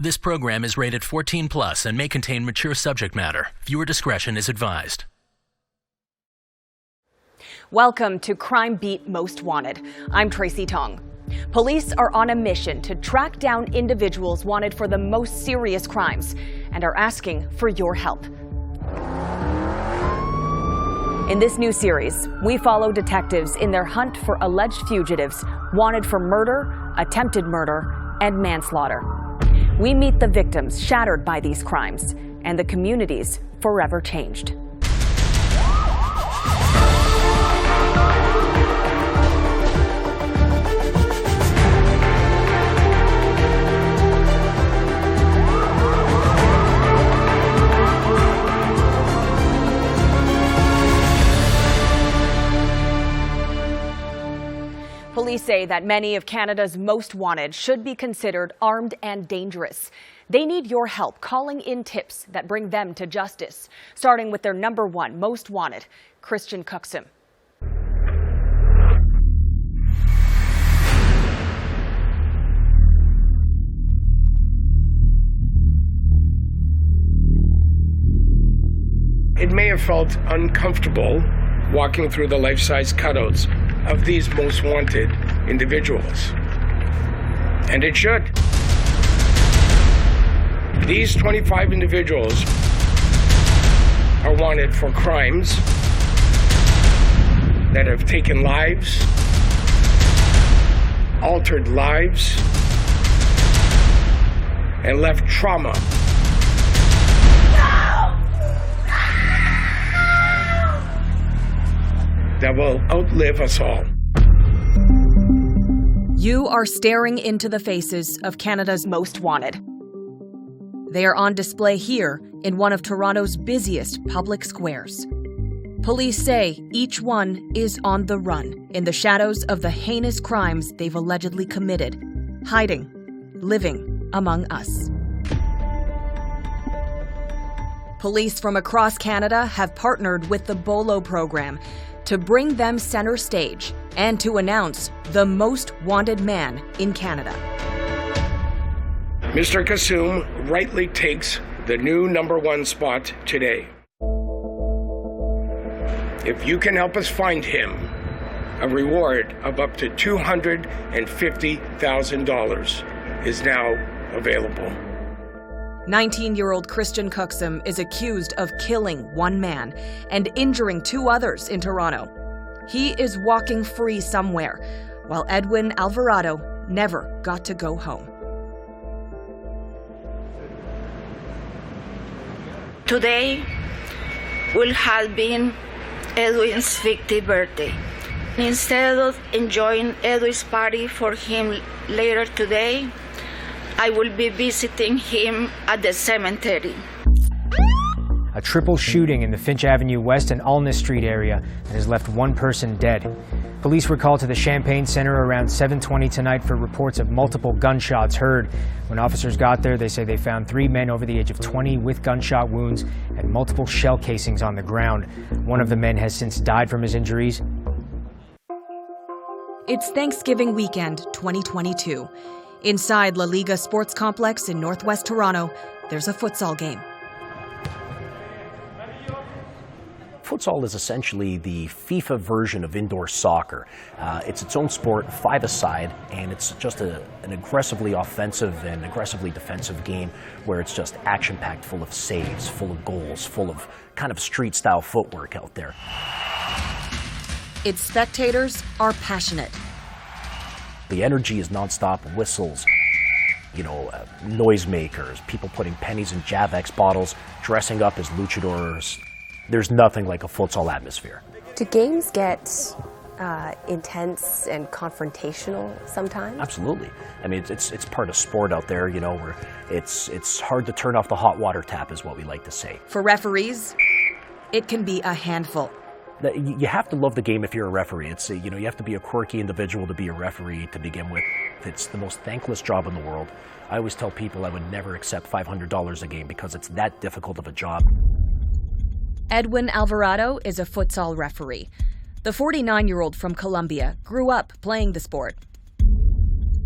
This program is rated 14 plus and may contain mature subject matter. Viewer discretion is advised. Welcome to Crime Beat Most Wanted. I'm Tracy Tong. Police are on a mission to track down individuals wanted for the most serious crimes and are asking for your help. In this new series, we follow detectives in their hunt for alleged fugitives wanted for murder, attempted murder, and manslaughter. We meet the victims shattered by these crimes and the communities forever changed. Police say that many of Canada's most wanted should be considered armed and dangerous. They need your help calling in tips that bring them to justice, starting with their number one most wanted, Christian Cuxum. It may have felt uncomfortable walking through the life-size cutouts of these most wanted individuals. And it should. These 25 individuals are wanted for crimes that have taken lives, altered lives, and left trauma. That will outlive us all. You are staring into the faces of Canada's most wanted. They are on display here in one of Toronto's busiest public squares. Police say each one is on the run in the shadows of the heinous crimes they've allegedly committed, hiding, living among us. Police from across Canada have partnered with the BOLO program to bring them center stage and to announce the most wanted man in Canada. Mr. Cuxum rightly takes the new number one spot today. If you can help us find him, a reward of up to $250,000 is now available. 19-year-old Christian Cuxum is accused of killing one man and injuring two others in Toronto. He is walking free somewhere, while Edwin Alvarado never got to go home. Today will have been Edwin's 50th birthday. Instead of enjoying Edwin's party for him later today, I will be visiting him at the cemetery. A triple shooting in the Finch Avenue West and Alness Street area that has left one person dead. Police were called to the Champagne Centre around 7:20 tonight for reports of multiple gunshots heard. When officers got there, they say they found 3 men over the age of 20 with gunshot wounds and multiple shell casings on the ground. One of the men has since died from his injuries. It's Thanksgiving weekend 2022. Inside La Liga Sports Complex in northwest Toronto, there's a futsal game. Futsal is essentially the FIFA version of indoor soccer. It's its own sport, 5-a-side, and it's just an aggressively offensive and aggressively defensive game where it's just action-packed, full of saves, full of goals, full of kind of street-style footwork out there. Its spectators are passionate. The energy is nonstop, whistles, noisemakers, people putting pennies in Javex bottles, dressing up as luchadors. There's nothing like a futsal atmosphere. Do games get intense and confrontational sometimes? Absolutely. I mean, it's part of sport out there, where it's hard to turn off the hot water tap is what we like to say. For referees, it can be a handful. You have to love the game if you're a referee. You have to be a quirky individual to be a referee to begin with. It's the most thankless job in the world. I always tell people I would never accept $500 a game because it's that difficult of a job. Edwin Alvarado is a futsal referee. The 49-year-old from Colombia grew up playing the sport.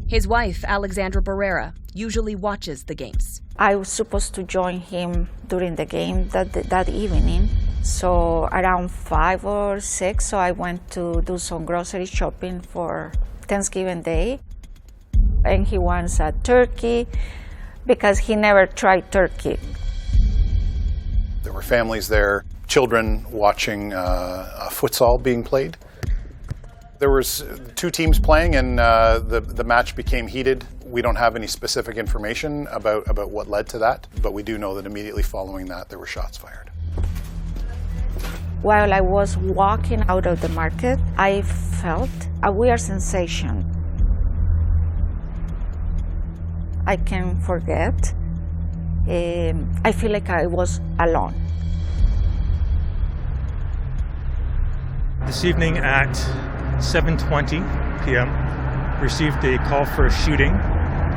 His wife, Alexandra Barrera, usually watches the games. I was supposed to join him during the game that evening. So around 5 or 6, so I went to do some grocery shopping for Thanksgiving Day. And he wants a turkey because he never tried turkey. There were families there, children watching futsal being played. There was 2 teams playing, and the match became heated. We don't have any specific information about what led to that, but we do know that immediately following that, there were shots fired. While I was walking out of the market, I felt a weird sensation. I can't forget. I feel like I was alone. This evening at 7:20 p.m., received a call for a shooting.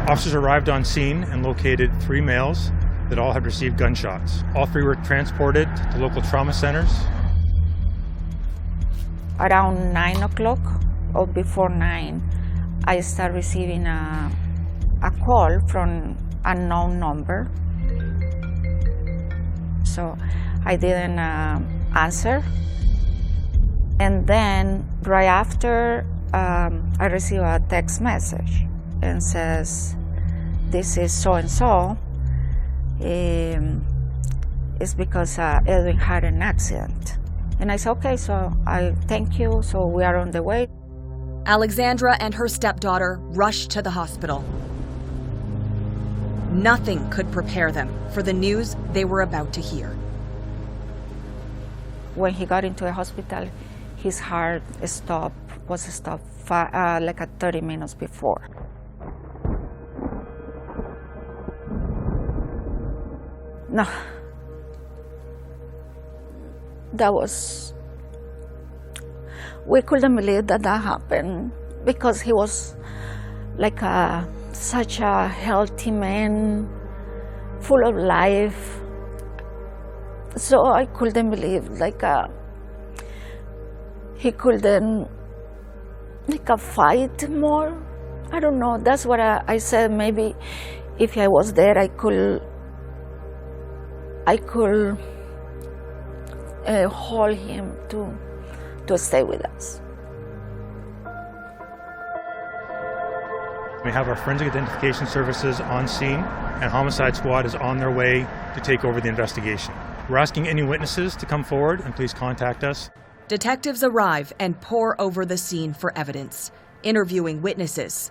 Officers arrived on scene and located 3 males that all had received gunshots. All 3 were transported to local trauma centers. Around 9 o'clock or before 9, I started receiving a call from an unknown number. So I didn't answer. And then right after, I received a text message and says, "This is so-and-so. It's because Edwin had an accident." And I said, "Okay, so I thank you, so we are on the way." Alexandra and her stepdaughter rushed to the hospital. Nothing could prepare them for the news they were about to hear. When he got into the hospital, his heart was stopped like 30 minutes before. No. We couldn't believe that happened because he was like such a healthy man, full of life. So I couldn't believe he couldn't fight more. I don't know. That's what I said. Maybe if I was there, I could hold him to stay with us. We have our forensic identification services on scene, and homicide squad is on their way to take over the investigation. We're asking any witnesses to come forward and please contact us. Detectives arrive and pore over the scene for evidence, interviewing witnesses.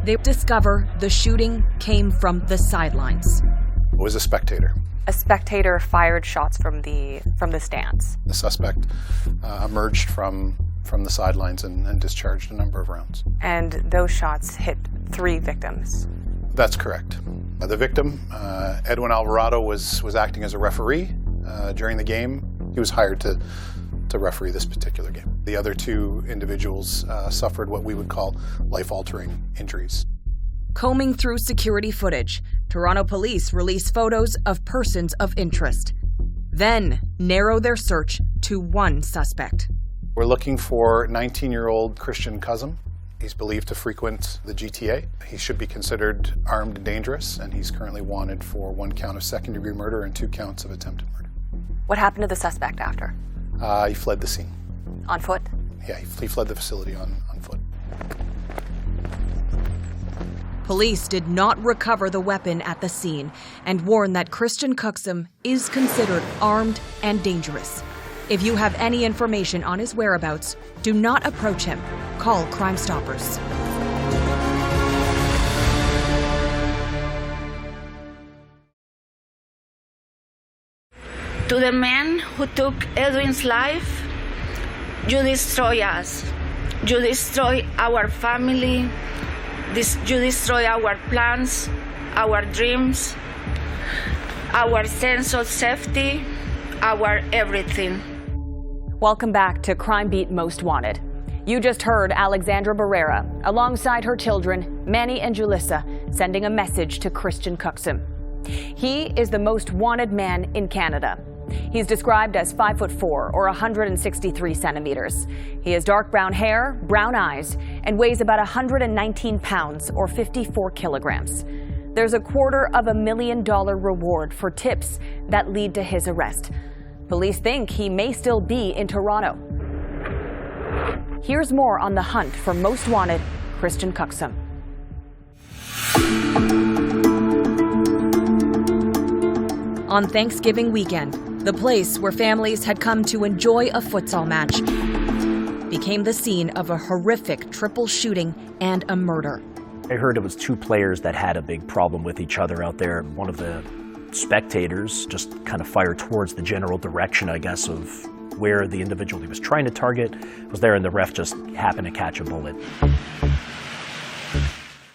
They discover the shooting came from the sidelines. It was a spectator. A spectator fired shots from the stands. The suspect emerged from the sidelines and discharged a number of rounds. And those shots hit 3 victims. That's correct. The victim, Edwin Alvarado, was acting as a referee during the game. He was hired to referee this particular game. The other 2 individuals suffered what we would call life-altering injuries. Combing through security footage, Toronto police release photos of persons of interest, then narrow their search to one suspect. We're looking for 19-year-old Christian Cousin. He's believed to frequent the GTA. He should be considered armed and dangerous, and he's currently wanted for 1 count of second-degree murder and 2 counts of attempted murder. What happened to the suspect after? He fled the scene. On foot? Yeah, he fled the facility on foot. Police did not recover the weapon at the scene and warn that Christian Cuxum is considered armed and dangerous. If you have any information on his whereabouts, do not approach him. Call Crime Stoppers. To the man who took Edwin's life, you destroy us. You destroy our family. You destroy our plans, our dreams, our sense of safety, our everything. Welcome back to Crime Beat Most Wanted. You just heard Alexandra Barrera, alongside her children, Manny and Julissa, sending a message to Christian Cuxum. He is the most wanted man in Canada. He's described as 5'4" or 163 centimeters. He has dark brown hair, brown eyes, and weighs about 119 pounds or 54 kilograms. There's a $250,000 reward for tips that lead to his arrest. Police think he may still be in Toronto. Here's more on the hunt for most wanted Christian Cuxum. On Thanksgiving weekend, the place where families had come to enjoy a futsal match became the scene of a horrific triple shooting and a murder. I heard it was two players that had a big problem with each other out there. One of the spectators just kind of fired towards the general direction, I guess, of where the individual he was trying to target was there, and the ref just happened to catch a bullet.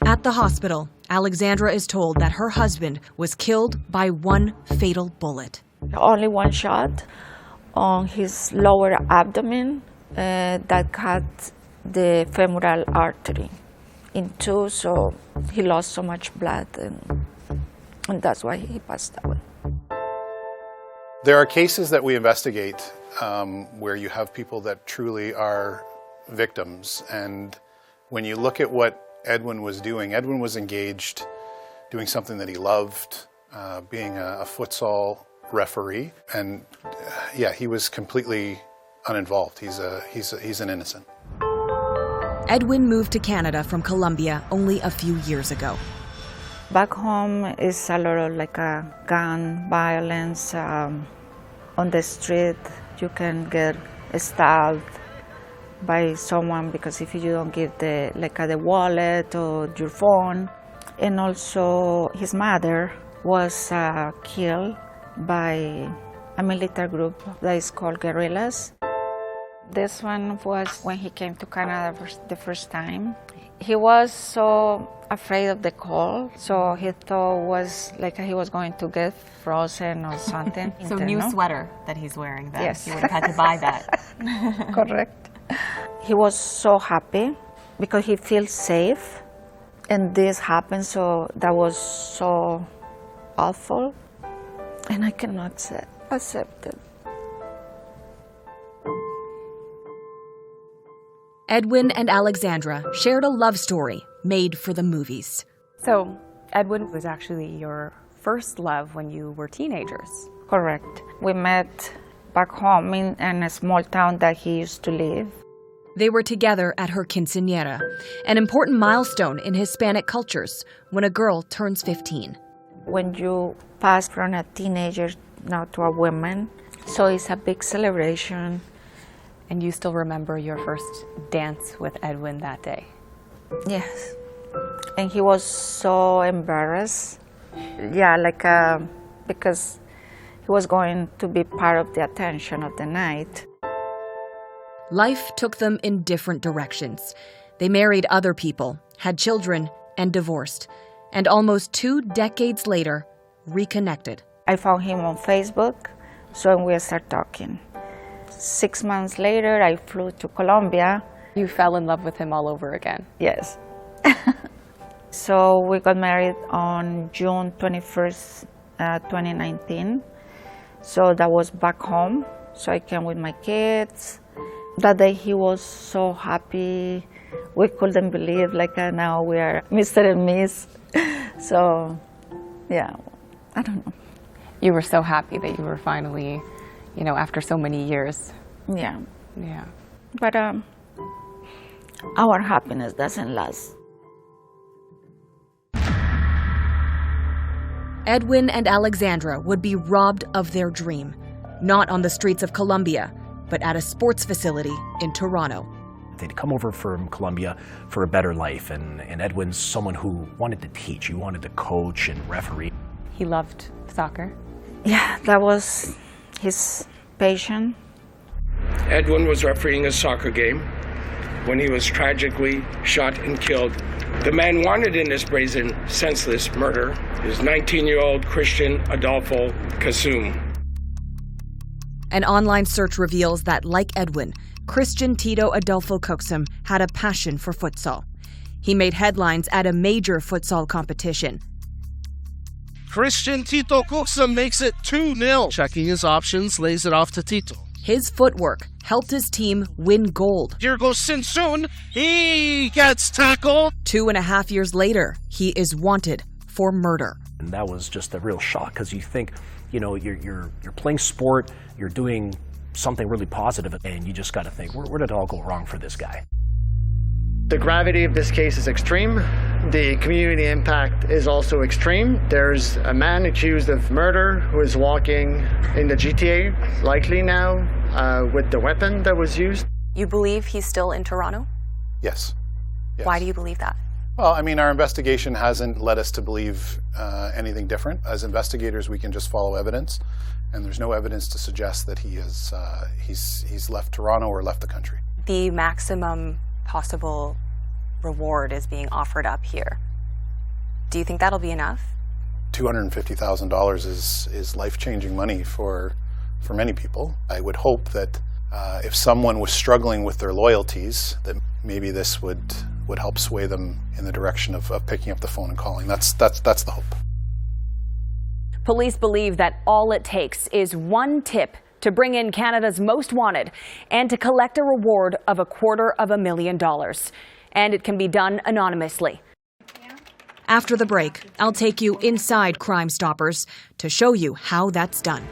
At the hospital, Alexandra is told that her husband was killed by one fatal bullet. Only one shot on his lower abdomen that cut the femoral artery in two, so he lost so much blood, and that's why he passed away. There are cases that we investigate where you have people that truly are victims, and when you look at what Edwin was doing, Edwin was engaged, doing something that he loved, being a futsal referee, and yeah, he was completely uninvolved. He's an innocent. Edwin moved to Canada from Colombia only a few years ago. Back home is a lot of like a gun violence. On the street, you can get stabbed by someone because if you don't give the wallet or your phone. And also his mother was killed by a military group that is called guerrillas. This one was when he came to Canada the first time. He was so afraid of the cold, so he thought was like he was going to get frozen or something. So new sweater that he's wearing then. Yes. He would have had to buy that. Correct. He was so happy because he feels safe, and this happened, so that was so awful, and I cannot accept it. Edwin and Alexandra shared a love story made for the movies. So Edwin was actually your first love when you were teenagers. Correct. We met back home in a small town that he used to live. They were together at her quinceañera, an important milestone in Hispanic cultures when a girl turns 15. When you pass from a teenager now to a woman, so it's a big celebration. And you still remember your first dance with Edwin that day? Yes. And he was so embarrassed. Yeah, because he was going to be part of the attention of the night. Life took them in different directions. They married other people, had children, and divorced. And almost 2 decades later, reconnected. I found him on Facebook, so we started talking. 6 months later, I flew to Colombia. You fell in love with him all over again. Yes. So we got married on June 21st, 2019. So that was back home. So I came with my kids. That day he was so happy. We couldn't believe, now we are Mr. and Miss. So, yeah, I don't know. You were so happy that you were finally, after so many years. Yeah. Yeah. But our happiness doesn't last. Edwin and Alexandra would be robbed of their dream, not on the streets of Colombia, but at a sports facility in Toronto. They'd come over from Colombia for a better life, and Edwin's someone who wanted to teach, he wanted to coach and referee. He loved soccer. Yeah, that was his passion. Edwin was refereeing a soccer game when he was tragically shot and killed. The man wanted in this brazen, senseless murder is 19-year-old Christian Adolfo Cuxum. An online search reveals that, like Edwin, Christian Tito Adolfo Cuxum had a passion for futsal. He made headlines at a major futsal competition. Christian Tito Cuxam makes it 2-0. Checking his options, lays it off to Tito. His footwork helped his team win gold. Here goes Sinsun. He gets tackled. 2.5 years later, he is wanted for murder. And that was just a real shock, because you think, you know, you're playing sport, you're doing something really positive, and you just got to think, where did it all go wrong for this guy? The gravity of this case is extreme. The community impact is also extreme. There's a man accused of murder who is walking in the GTA, likely now, with the weapon that was used. You believe he's still in Toronto? Yes. Why do you believe that? Well, I mean, our investigation hasn't led us to believe anything different. As investigators, we can just follow evidence, and there's no evidence to suggest that he's left Toronto or left the country. The maximum possible reward is being offered up here. Do you think that'll be enough? $250,000 is life-changing money for many people. I would hope that if someone was struggling with their loyalties, that maybe this would help sway them in the direction of picking up the phone and calling. That's the hope. Police believe that all it takes is one tip to bring in Canada's most wanted and to collect a reward of $250,000. And it can be done anonymously. After the break, I'll take you inside Crime Stoppers to show you how that's done.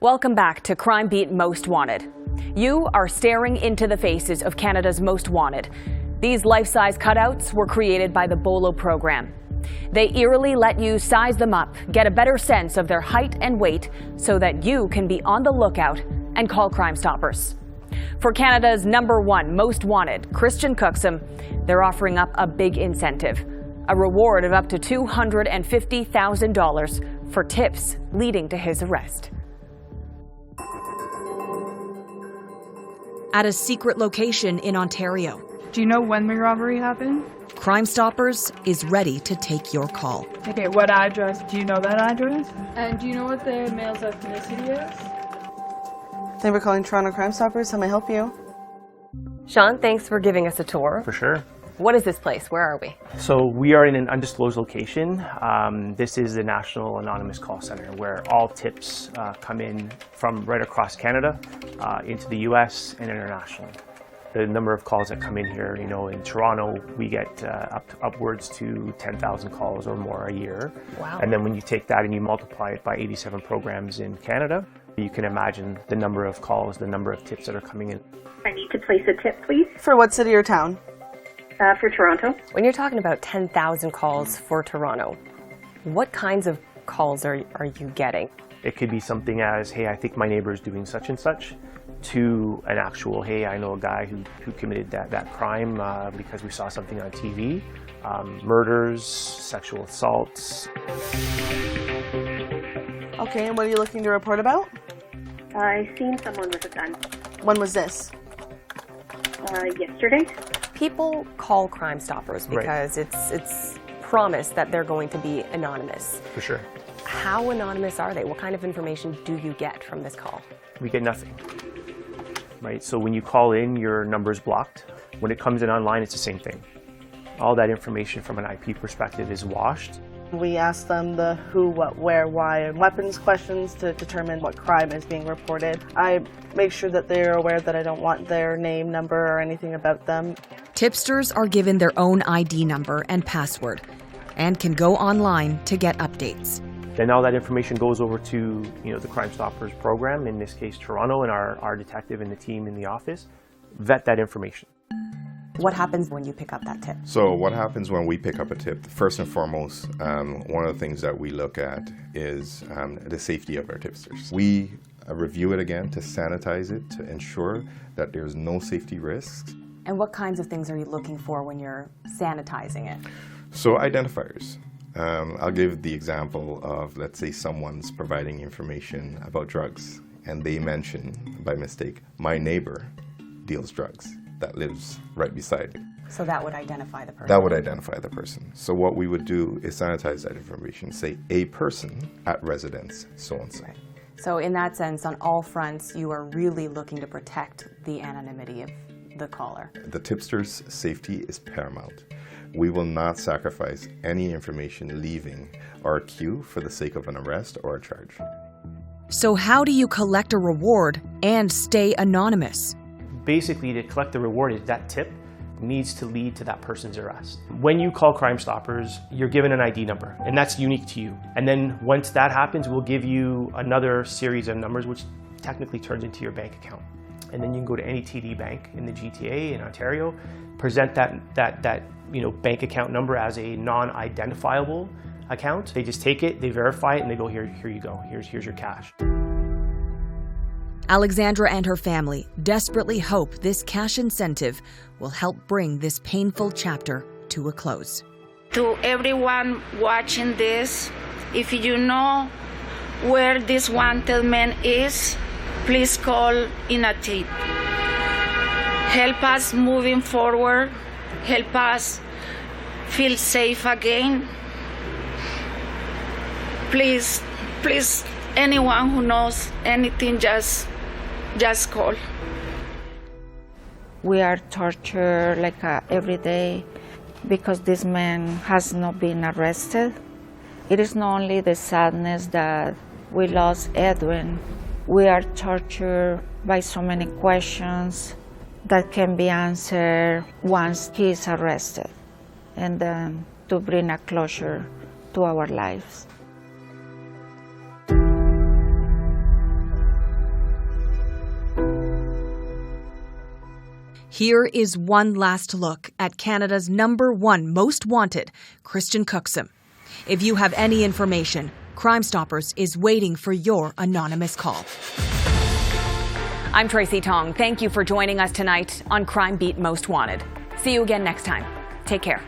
Welcome back to Crime Beat Most Wanted. You are staring into the faces of Canada's most wanted. These life-size cutouts were created by the BOLO program. They eerily let you size them up, get a better sense of their height and weight so that you can be on the lookout and call Crime Stoppers. For Canada's #1 most wanted, Christian Cuxam, they're offering up a big incentive, a reward of up to $250,000 for tips leading to his arrest. At a secret location in Ontario. Do you know when the robbery happened? Crime Stoppers is ready to take your call. Okay, what address? Do you know that address? And do you know what the male's ethnicity is? Thank you for calling Toronto Crime Stoppers. How may I help you? Sean, thanks for giving us a tour. For sure. What is this place? Where are we? So we are in an undisclosed location. This is the National Anonymous Call Center, where all tips come in from right across Canada into the US and internationally. The number of calls that come in here, you know, in Toronto, we get upwards to 10,000 calls or more a year. Wow. And then when you take that and you multiply it by 87 programs in Canada, you can imagine the number of calls, the number of tips that are coming in. I need to place a tip, please. For what city or town? For Toronto. When you're talking about 10,000 calls for Toronto, what kinds of calls are you getting? It could be something as, hey, I think my neighbor is doing such and such, to an actual, hey, I know a guy who committed that crime because we saw something on TV, murders, sexual assaults. Okay, and what are you looking to report about? I've seen someone with a gun. When was this? Yesterday. People call Crime Stoppers because it's promised that they're going to be anonymous. For sure. How anonymous are they? What kind of information do you get from this call? We get nothing. Right, so when you call in, your number is blocked. When it comes in online, it's the same thing. All that information from an IP perspective is washed. We ask them the who, what, where, why, and weapons questions to determine what crime is being reported. I make sure that they're aware that I don't want their name, number, or anything about them. Tipsters are given their own ID number and password and can go online to get updates. Then all that information goes over to, you know, the Crime Stoppers program, in this case Toronto, and our detective and the team in the office vet that information. What happens when you pick up that tip? So what happens when we pick up a tip? First and foremost, one of the things that we look at is the safety of our tipsters. We review it again to sanitize it, to ensure that there's no safety risks. And what kinds of things are you looking for when you're sanitizing it? So identifiers. I'll give the example of, let's say someone's providing information about drugs and they mention by mistake, my neighbor deals drugs that lives right beside me. So that would identify the person? That would identify the person. So what we would do is sanitize that information, say a person at residence so-and-so. Right. So in that sense, on all fronts, you are really looking to protect the anonymity of the caller. The tipster's safety is paramount. We will not sacrifice any information leaving our queue for the sake of an arrest or a charge. So how do you collect a reward and stay anonymous? Basically, to collect the reward, is that tip needs to lead to that person's arrest. When you call Crime Stoppers, you're given an ID number, and that's unique to you. And then once that happens, we'll give you another series of numbers, which technically turns into your bank account. And then you can go to any TD bank in the GTA in Ontario, present that bank account number as a non-identifiable account. They just take it, they verify it, and they go, here you go, here's your cash. Alexandra and her family desperately hope this cash incentive will help bring this painful chapter to a close. To everyone watching this, if you know where this wanted man is, please call in a tip. Help us moving forward. Help us feel safe again. Please, anyone who knows anything, just call. We are tortured every day because this man has not been arrested. It is not only the sadness that we lost Edwin. We are tortured by so many questions that can be answered once he is arrested, and then to bring a closure to our lives. Here is one last look at Canada's #1 most wanted, Christian Cookson. If you have any information, Crime Stoppers is waiting for your anonymous call. I'm Tracy Tong. Thank you for joining us tonight on Crime Beat Most Wanted. See you again next time. Take care.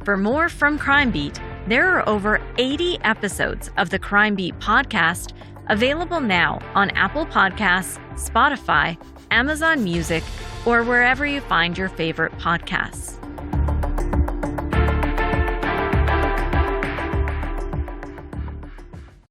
For more from Crime Beat, there are over 80 episodes of the Crime Beat podcast available now on Apple Podcasts, Spotify, Amazon Music, or wherever you find your favorite podcasts.